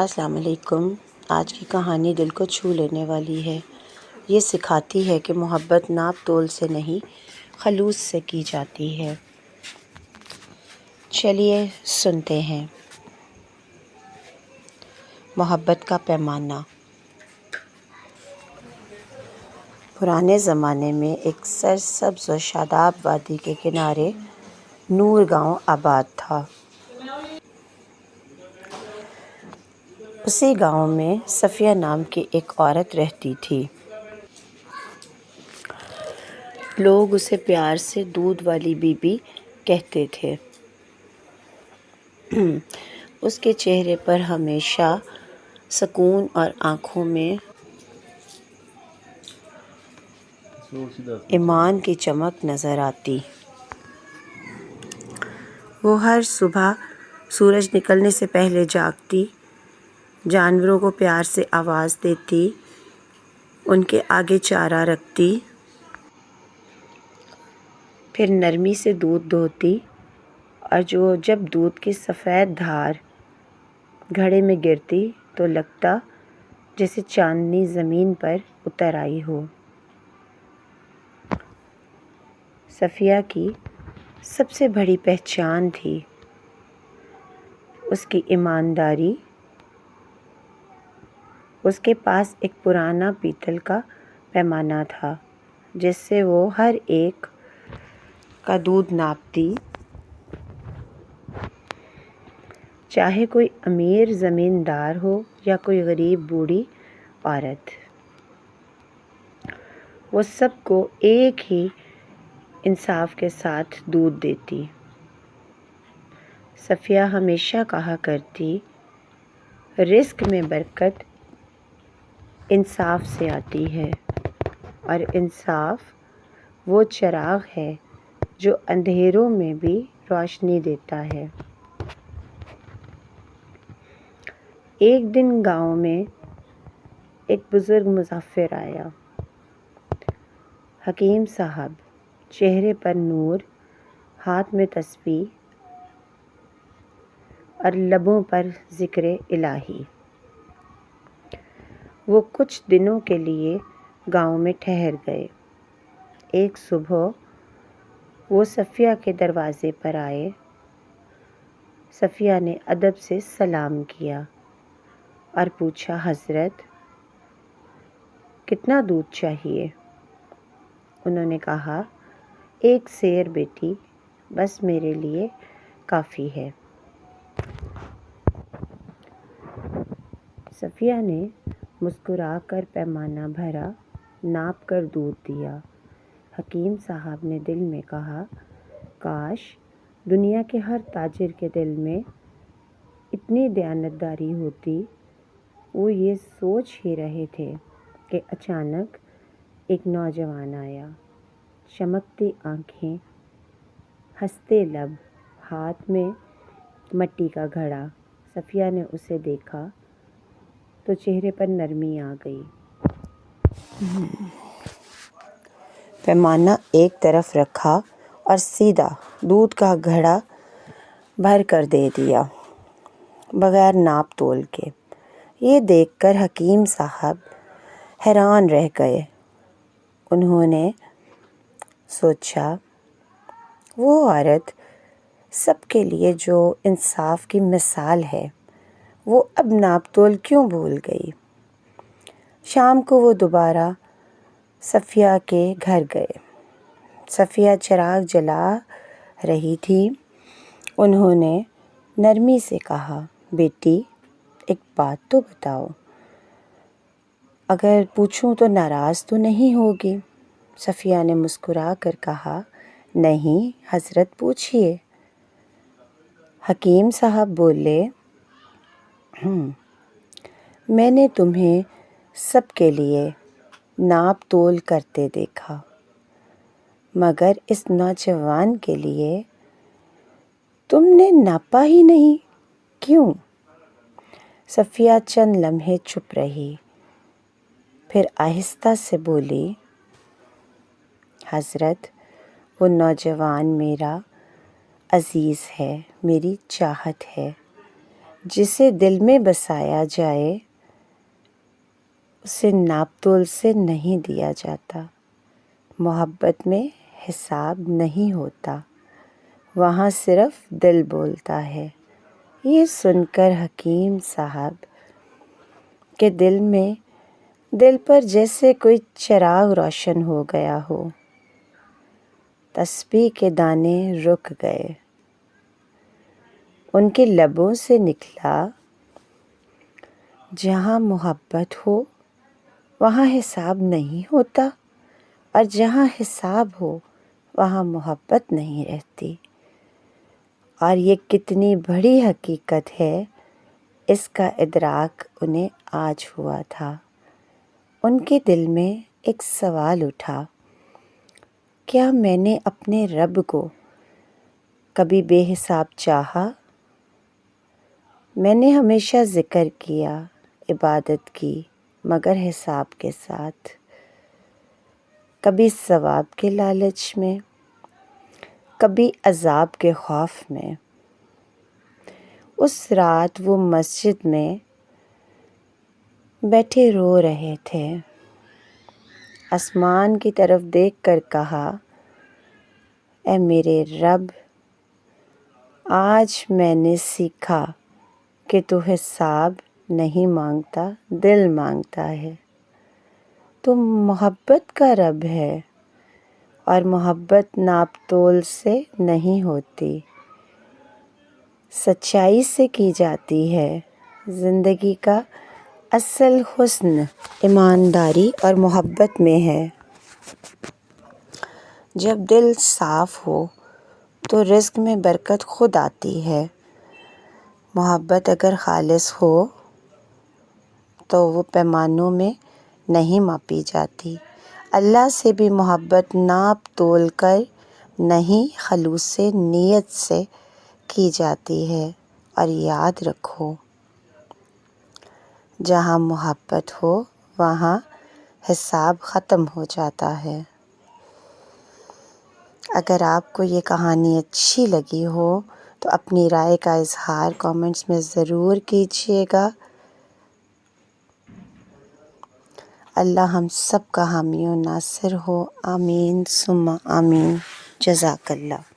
السلام علیکم۔ آج کی کہانی دل کو چھو لینے والی ہے۔ یہ سکھاتی ہے کہ محبت ناپ تول سے نہیں، خلوص سے کی جاتی ہے۔ چلیے سنتے ہیں۔ محبت کا پیمانہ۔ پرانے زمانے میں ایک سرسبز و شاداب وادی کے کنارے نور گاؤں آباد تھا۔ اسی گاؤں میں صفیہ نام کی ایک عورت رہتی تھی۔ لوگ اسے پیار سے دودھ والی بی بی کہتے تھے۔ اس کے چہرے پر ہمیشہ سکون اور آنکھوں میں ایمان کی چمک نظر آتی۔ وہ ہر صبح سورج نکلنے سے پہلے جاگتی، جانوروں کو پیار سے آواز دیتی، ان کے آگے چارہ رکھتی، پھر نرمی سے دودھ دھوتی، اور جب دودھ کی سفید دھار گھڑے میں گرتی تو لگتا جیسے چاندنی زمین پر اتر آئی ہو۔ صفیہ کی سب سے بڑی پہچان تھی اس کی ایمانداری۔ اس کے پاس ایک پرانا پیتل کا پیمانہ تھا جس سے وہ ہر ایک کا دودھ ناپتی، چاہے کوئی امیر زمیندار ہو یا کوئی غریب بوڑھی عورت۔ وہ سب کو ایک ہی انصاف کے ساتھ دودھ دیتی۔ صفیہ ہمیشہ کہا کرتی، رزق میں برکت انصاف سے آتی ہے، اور انصاف وہ چراغ ہے جو اندھیروں میں بھی روشنی دیتا ہے۔ ایک دن گاؤں میں ایک بزرگ مسافر آیا۔ حکیم صاحب، چہرے پر نور، ہاتھ میں تسبیح اور لبوں پر ذکر الہی۔ وہ کچھ دنوں کے لیے گاؤں میں ٹھہر گئے۔ ایک صبح وہ صفیہ کے دروازے پر آئے۔ صفیہ نے ادب سے سلام کیا اور پوچھا، حضرت کتنا دودھ چاہیے؟ انہوں نے کہا، 1 سیر بیٹی، بس میرے لیے کافی ہے۔ صفیہ نے مسکرا کر پیمانہ بھرا، ناپ کر دودھ دیا۔ حکیم صاحب نے دل میں کہا، کاش دنیا کے ہر تاجر کے دل میں اتنی دیانتداری ہوتی۔ وہ یہ سوچ ہی رہے تھے کہ اچانک ایک نوجوان آیا۔ چمکتی آنکھیں، ہنستے لب، ہاتھ میں مٹی کا گھڑا۔ صفیہ نے اسے دیکھا تو چہرے پر نرمی آ گئی۔ پیمانہ ایک طرف رکھا اور سیدھا دودھ کا گھڑا بھر کر دے دیا، بغیر ناپ تول کے۔ یہ دیکھ کر حکیم صاحب حیران رہ گئے۔ انہوں نے سوچا، وہ عورت سب کے لیے جو انصاف کی مثال ہے، وہ اب ناپ تول کیوں بھول گئی؟ شام کو وہ دوبارہ صفیہ کے گھر گئے۔ صفیہ چراغ جلا رہی تھی۔ انہوں نے نرمی سے کہا، بیٹی ایک بات تو بتاؤ، اگر پوچھوں تو ناراض تو نہیں ہوگی؟ صفیہ نے مسکرا کر کہا، نہیں حضرت، پوچھیے۔ حکیم صاحب بولے، میں نے تمہیں سب کے لیے ناپ تول کرتے دیکھا، مگر اس نوجوان کے لیے تم نے ناپا ہی نہیں، کیوں؟ صفیہ چند لمحے چپ رہی، پھر آہستہ سے بولی، حضرت وہ نوجوان میرا عزیز ہے، میری چاہت ہے، جسے دل میں بسایا جائے اسے ناپ تول سے نہیں دیا جاتا۔ محبت میں حساب نہیں ہوتا، وہاں صرف دل بولتا ہے۔ یہ سن کر حکیم صاحب کے دل پر جیسے کوئی چراغ روشن ہو گیا ہو۔ تسبیح کے دانے رک گئے۔ ان کے لبوں سے نکلا، جہاں محبت ہو وہاں حساب نہیں ہوتا، اور جہاں حساب ہو وہاں محبت نہیں رہتی۔ اور یہ کتنی بڑی حقیقت ہے، اس کا ادراک انہیں آج ہوا تھا۔ ان کے دل میں ایک سوال اٹھا، کیا میں نے اپنے رب کو کبھی بے حساب چاہا؟ میں نے ہمیشہ ذکر کیا، عبادت کی، مگر حساب کے ساتھ، کبھی ثواب کے لالچ میں، کبھی عذاب کے خوف میں۔ اس رات وہ مسجد میں بیٹھے رو رہے تھے، آسمان کی طرف دیکھ کر کہا، اے میرے رب، آج میں نے سیکھا کہ تو حساب نہیں مانگتا، دل مانگتا ہے۔ تو محبت کا رب ہے، اور محبت ناپ تول سے نہیں ہوتی، سچائی سے کی جاتی ہے۔ زندگی کا اصل حسن ایمانداری اور محبت میں ہے۔ جب دل صاف ہو تو رزق میں برکت خود آتی ہے۔ محبت اگر خالص ہو تو وہ پیمانوں میں نہیں ماپی جاتی۔ اللہ سے بھی محبت ناپ تول کر نہیں، خلوص نیت سے کی جاتی ہے۔ اور یاد رکھو، جہاں محبت ہو وہاں حساب ختم ہو جاتا ہے۔ اگر آپ کو یہ کہانی اچھی لگی ہو تو اپنی رائے کا اظہار کامنٹس میں ضرور کیجیے گا۔ اللہ ہم سب کا حامی و ناصر ہو، آمین ثم آمین۔ جزاک اللہ۔